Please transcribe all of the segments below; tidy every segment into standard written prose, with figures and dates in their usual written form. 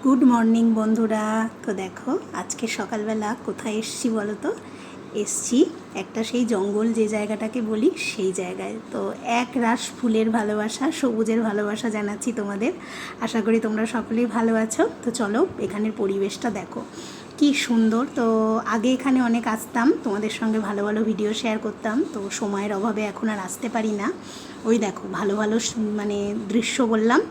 Good morning বন্ধুরা। তো দেখো আজকে সকালবেলা কোথায় এসছি বলো তো। এসছি একটা সেই জঙ্গল যে জায়গাটাকে বলি সেই জায়গায়। তো এক রাশ ফুলের ভালোবাসা, সবুজের ভালোবাসা জানাচ্ছি তোমাদের। আশা করি তোমরা সকলেই ভালো আছো। তো চলো এখানের পরিবেশটা দেখো কি সুন্দর। তো আগে এখানে অনেক আসতাম, তোমাদের সঙ্গে ভালো ভালো ভিডিও শেয়ার করতাম। তো সময়ের অভাবে এখন আর আসতে পারি না। ওই দেখো ভালো ভালো মানে দৃশ্য বললাম,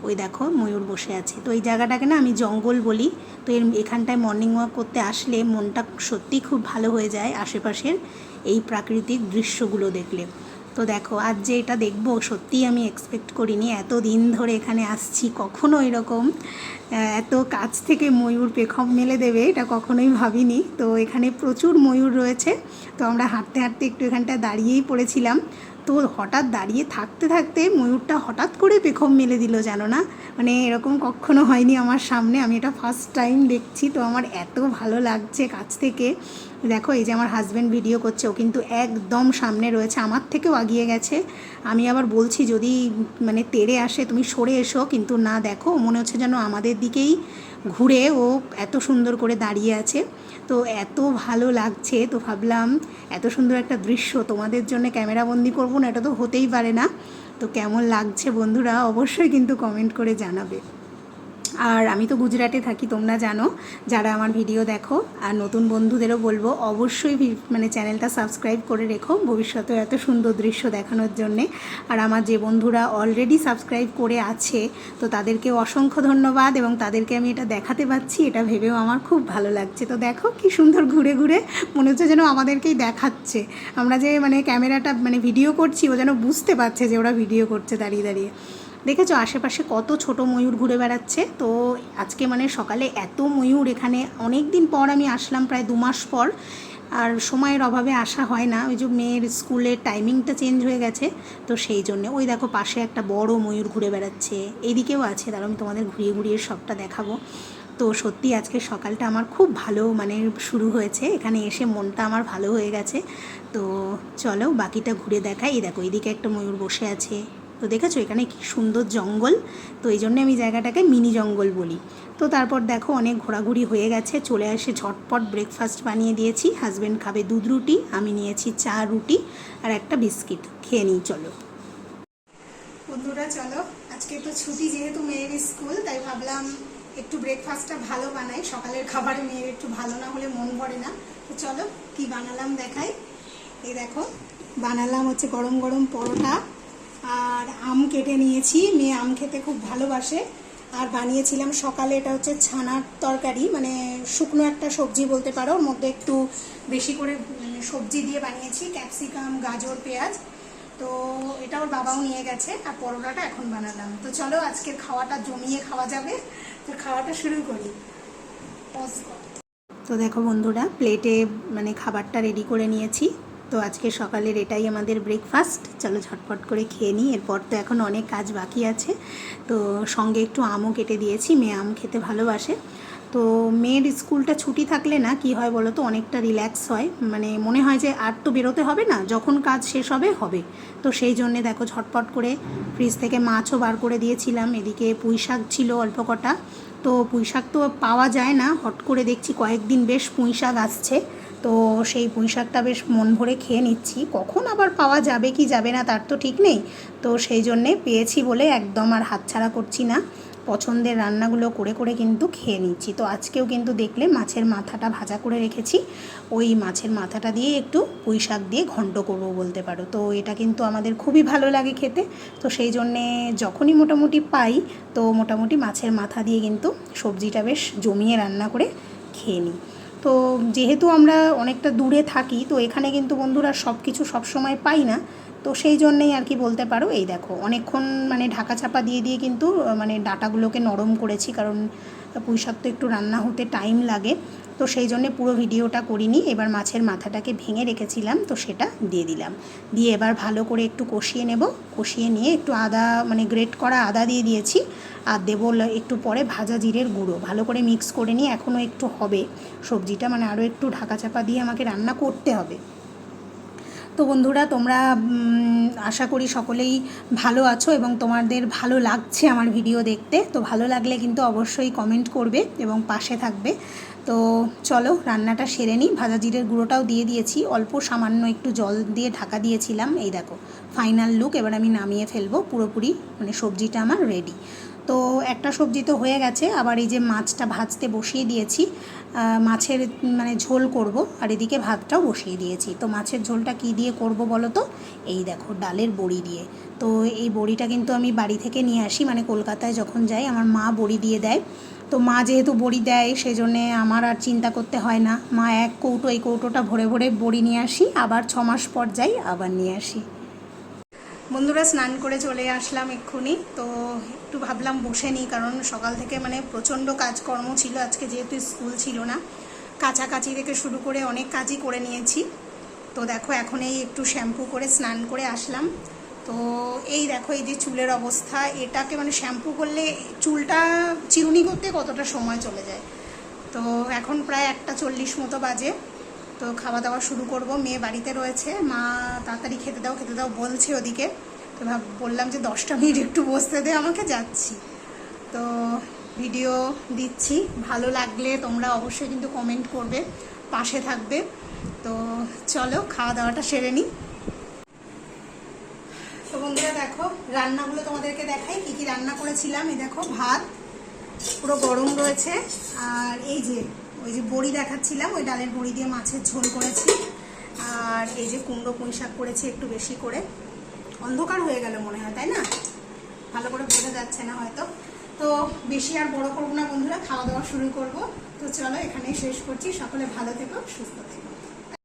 ওই দেখো ময়ূর বসে আছে। তো এই জায়গাটাকে না আমি জঙ্গল বলি। তো এখানটায় মর্নিং ওয়াক করতে আসলে মনটা সত্যিই খুব ভালো হয়ে যায় আশেপাশের এই প্রাকৃতিক দৃশ্যগুলো দেখলে। তো দেখো আজ যে এটা দেখবো সত্যিই আমি এক্সপেক্ট করিনি। এত দিন ধরে এখানে আসছি, কখনো এরকম এত কাছ থেকে ময়ূর পেখম মেলে দেবে এটা কখনোই ভাবিনি। তো এখানে প্রচুর ময়ূর রয়েছে। তো আমরা হাঁটতে হাঁটতে একটু এখানটা দাঁড়িয়েই পড়েছিলাম। তো হঠাৎ দাঁড়িয়ে থাকতে থাকতে ময়ূরটা হঠাৎ করে পেখম মেলে দিল, জানো না, মানে এরকম কখনো হয়নি আমার সামনে। আমি এটা ফার্স্ট টাইম দেখছি। তো আমার এত ভালো লাগছে কাছ থেকে। দেখো এই যে আমার হাজব্যান্ড ভিডিও করছে, ও কিন্তু একদম সামনে রয়েছে, আমার থেকেও আগিয়ে গেছে। আমি আবার বলছি যদি মানে তেড়ে আসে তুমি সরে এসো, কিন্তু না, দেখো মনে হচ্ছে যেন আমাদের দিকেই ঘুরে ও এত সুন্দর করে দাঁড়িয়ে আছে। তো এত ভালো লাগছে। তো ভাবলাম এত সুন্দর একটা দৃশ্য তোমাদের জন্য ক্যামেরাবন্দি করবো না, এটা তো হতেই পারে না। তো কেমন লাগছে বন্ধুরা অবশ্যই কিন্তু কমেন্ট করে জানাবে। আর আমি তো গুজরাটে থাকি, তোমরা জানো যারা আমার ভিডিও দেখো। আর নতুন বন্ধুদেরও বলবো অবশ্যই মানে চ্যানেলটা সাবস্ক্রাইব করে রেখো ভবিষ্যতেও এত সুন্দর দৃশ্য দেখানোর জন্যে। আর আমার যে বন্ধুরা অলরেডি সাবস্ক্রাইব করে আছে তো তাদেরকে অসংখ্য ধন্যবাদ, এবং তাদেরকে আমি এটা দেখাতে পাচ্ছি এটা ভেবেও আমার খুব ভালো লাগছে। তো দেখো কি সুন্দর ঘুরে ঘুরে মনে হচ্ছে যেন আমাদেরকেই দেখাচ্ছে। আমরা যে মানে ক্যামেরাটা মানে ভিডিও করছি ও যেন বুঝতে পারছে যে ওরা ভিডিও করছে দাঁড়িয়ে দাঁড়িয়ে। দেখেছো আশেপাশে কত ছোট ময়ূর ঘুরে বেড়াচ্ছে। তো আজকে মানে সকালে এত ময়ূর এখানে, অনেক দিন পর আমি আসলাম, প্রায় 2 মাস পর। আর সময়ের অভাবে আসা হয় না, ওই যে মেয়ের স্কুলের টাইমিংটা চেঞ্জ হয়ে গেছে। তো সেই জন্যে ওই দেখো পাশে একটা বড় ময়ূর ঘুরে বেড়াচ্ছে, এইদিকেও আছে, তাহলে আমি তোমাদের ঘুরিয়ে ঘুরিয়ে সবটা দেখাবো। তো সত্যি আজকে সকালটা আমার খুব ভালো মানে শুরু হয়েছে, এখানে এসে মনটা আমার ভালো হয়ে গেছে। তো চলো বাকিটা ঘুরে দেখাই। এই দেখো এইদিকে একটা ময়ূর বসে আছে। তো দেখেছো এখানে কি সুন্দর জঙ্গল। তো এই জন্যে আমি জায়গাটাকে মিনি জঙ্গল বলি। তো তারপর দেখো অনেক ঘোরাঘুরি হয়ে গেছে, চলে আসে ঝটপট ব্রেকফাস্ট বানিয়ে দিয়েছি। হাজব্যান্ড খাবে দুধ রুটি, আমি নিয়েছি চা রুটি আর একটা বিস্কিট, খেয়ে নিই চলো বন্ধুরা। চলো আজকে তো ছুটি, যেহেতু মেয়ের স্কুল, তাই ভাবলাম একটু ব্রেকফাস্টটা ভালো বানাই। সকালের খাবারে মেয়ের একটু ভালো না হলে মন ভরে না। তো চলো কি বানালাম দেখাই। এই দেখো বানালাম হচ্ছে গরম গরম পরোটা, আর আম কেটে নিয়েছি, মেয়ে আম খেতে খুব ভালোবাসে। আর বানিয়েছিলাম সকালে এটা হচ্ছে ছানার তরকারি, মানে শুকনো একটা সবজি বলতে পারো, ওর মধ্যে একটু বেশি করে সবজি দিয়ে বানিয়েছি, ক্যাপসিকাম গাজর পেঁয়াজ। তো এটা ওর বাবাও নিয়ে গেছে। আর পরোটাটা এখন বানালাম। তো চলো আজকের খাওয়াটা জমিয়ে খাওয়া যাবে। তো খাওয়াটা শুরু করি। তো দেখো বন্ধুরা প্লেটে মানে খাবারটা রেডি করে নিয়েছি। তো আজকে সকালের এটাই আমাদের ব্রেকফাস্ট। চলো ঝটপট করে খেয়ে নিই, এরপর তো এখন অনেক কাজ বাকি আছে। তো সঙ্গে একটু আমও কেটে দিয়েছি, মেয়ে আম খেতে ভালোবাসে। তো মেয়ের স্কুলটা ছুটি থাকলে না কি হয় বলো তো, অনেকটা রিল্যাক্স হয়, মানে মনে হয় যে আর তো বেরোতে হবে না, যখন কাজ শেষ হবে হবে। তো সেই জন্যে দেখো ঝটপট করে ফ্রিজ থেকে মাছও বার করে দিয়েছিলাম, এদিকে পুঁই শাক ছিল অল্প কটা। তো পুঁই শাক তো পাওয়া যায় না, হট করে দেখছি কয়েকদিন বেশ পুঁই শাক আসছে। তো সেই পুঁই শাকটা বেশ মন ভরে খেয়ে নিচ্ছি, কখন আবার পাওয়া যাবে কি যাবে না তার তো ঠিক নেই। তো সেই জন্যে পেয়েছি বলে একদম আর হাতছাড়া করছি না, পছন্দের রান্নাগুলো করে করে কিন্তু খেয়ে নিচ্ছি। তো আজকেও কিন্তু দেখলে মাছের মাথাটা ভাজা করে রেখেছি, ওই মাছের মাথাটা দিয়ে একটু পুঁই শাক দিয়ে ঘন্ট করবো বলতে পারো। তো এটা কিন্তু আমাদের খুবই ভালো লাগে খেতে। তো সেই জন্যে যখনই মোটামুটি পাই তো মোটামুটি মাছের মাথা দিয়ে কিন্তু সবজিটা বেশ জমিয়ে রান্না করে খেয়ে নিই। তো যেহেতু আমরা অনেকটা দূরে থাকি তো এখানে কিন্তু বন্ধুরা সব কিছু সবসময় পাই না। তো সেই জন্যেই আর কি বলতে পারো। এই দেখো অনেকক্ষণ মানে ঢাকা চাপা দিয়ে দিয়ে কিন্তু মানে ডাটাগুলোকে নরম করেছি, কারণ পুঁই শাক তো একটু রান্না হতে টাইম লাগে। তো সেই জন্যে পুরো ভিডিওটা করিনি। এবার মাছের মাথাটাকে ভেঙে রেখেছিলাম তো সেটা দিয়ে দিলাম, দিয়ে এবার ভালো করে একটু কষিয়ে নেব। কষিয়ে নিয়ে একটু আদা মানে গ্রেট করা আদা দিয়ে দিয়েছি, আর দেবো একটু পরে ভাজা জিরের গুঁড়ো। ভালো করে মিক্স করে নিয়ে এখনও একটু হবে সবজিটা, মানে আরও একটু ঢাকা চাপা দিয়ে আমাকে রান্না করতে হবে। তো বন্ধুরা তোমরা আশা করি সকলেই ভালো আছো এবং তোমাদের ভালো লাগছে আমার ভিডিও দেখতে। তো ভালো লাগলে কিন্তু অবশ্যই কমেন্ট করবে এবং পাশে থাকবে। তো চলো রান্নাটা সেরে নিই। ভাজা জিরের গুঁড়োটাও দিয়ে দিয়েছি, অল্প সামান্য একটু জল দিয়ে ঢাকা দিয়েছিলাম। এই দেখো ফাইনাল লুক। এবার আমি নামিয়ে ফেলবো, পুরোপুরি মানে সবজিটা আমার রেডি। তো একটা সবজি তো হয়ে গেছে, আবার এই যে মাছটা ভাজতে বসিয়ে দিয়েছি। মাছের মানে ঝোল করব, আর এদিকে ভাতটাও বসিয়ে দিয়েছি। তো মাছের ঝোলটা কি দিয়ে করব বলো তো? এই দেখো ডালের বড়ি দিয়ে। তো এই বড়িটা কিন্তু আমি বাড়ি থেকে নিয়ে আসি, মানে কলকাতায় যখন যাই আমার মা বড়ি দিয়ে দেয়। তো মা যেহেতু বড়ি দেয় সেই জন্যে আমার আর চিন্তা করতে হয় না। মা এক কৌটো, এই কৌটোটা ভরে ভরে বড়ি নিয়ে আসি, আবার 6 মাস পর যাই আবার নিয়ে আসি। বন্ধুরা স্নান করে চলে আসলাম এক্ষুনি। তো একটু ভাবলাম বসে নিই, কারণ সকাল থেকে মানে প্রচণ্ড কাজকর্ম ছিল আজকে, যেহেতু স্কুল ছিল না। কাছাকাছি থেকে শুরু করে অনেক কাজই করে নিয়েছি। তো দেখো এখন এই একটু শ্যাম্পু করে স্নান করে আসলাম। তো এই দেখো এই যে চুলের অবস্থা, এটাকে মানে শ্যাম্পু করলে চুলটা চিরুনি করতে কতটা সময় চলে যায়। তো এখন প্রায় 1:40 মতো বাজে। তো খাওয়া দাওয়া শুরু করব। মেয়ে বাড়িতে রয়েছে, মা তাড়াতাড়ি খেতে দাও বলছে ওদিকে। তো বললাম যে 10টা মিনিট একটু বসতে দে আমাকে, যাচ্ছি। তো ভিডিও দিচ্ছি, ভালো লাগলে তোমরা অবশ্যই কিন্তু কমেন্ট করবে, পাশে থাকবে। তো চলো খাওয়া দাওয়াটা সেরে নিই। তো বন্ধুরা দেখো রান্নাগুলো তোমাদেরকে দেখাই, কী কী রান্না করেছিলাম। এই দেখো ভাত পুরো গরম রয়েছে, আর এই যে ওই যে বড়ি দেখাচ্ছিলাম, ওই ডালের বড়ি দিয়ে মাছের ঝোল করেছি। আর এই যে কুমড়ো পুঁই শাক করেছি একটু বেশি করে। অন্ধকার হয়ে গেল মনে হয়, তাই না? ভালো করে বোঝা যাচ্ছে না হয়তো। তো বেশি আর বড় করবো না বন্ধুরা, খাওয়া দাওয়া শুরু করব। তো চলো এখানেই শেষ করছি। সকলে ভালো থেকো, সুস্থ থেকো।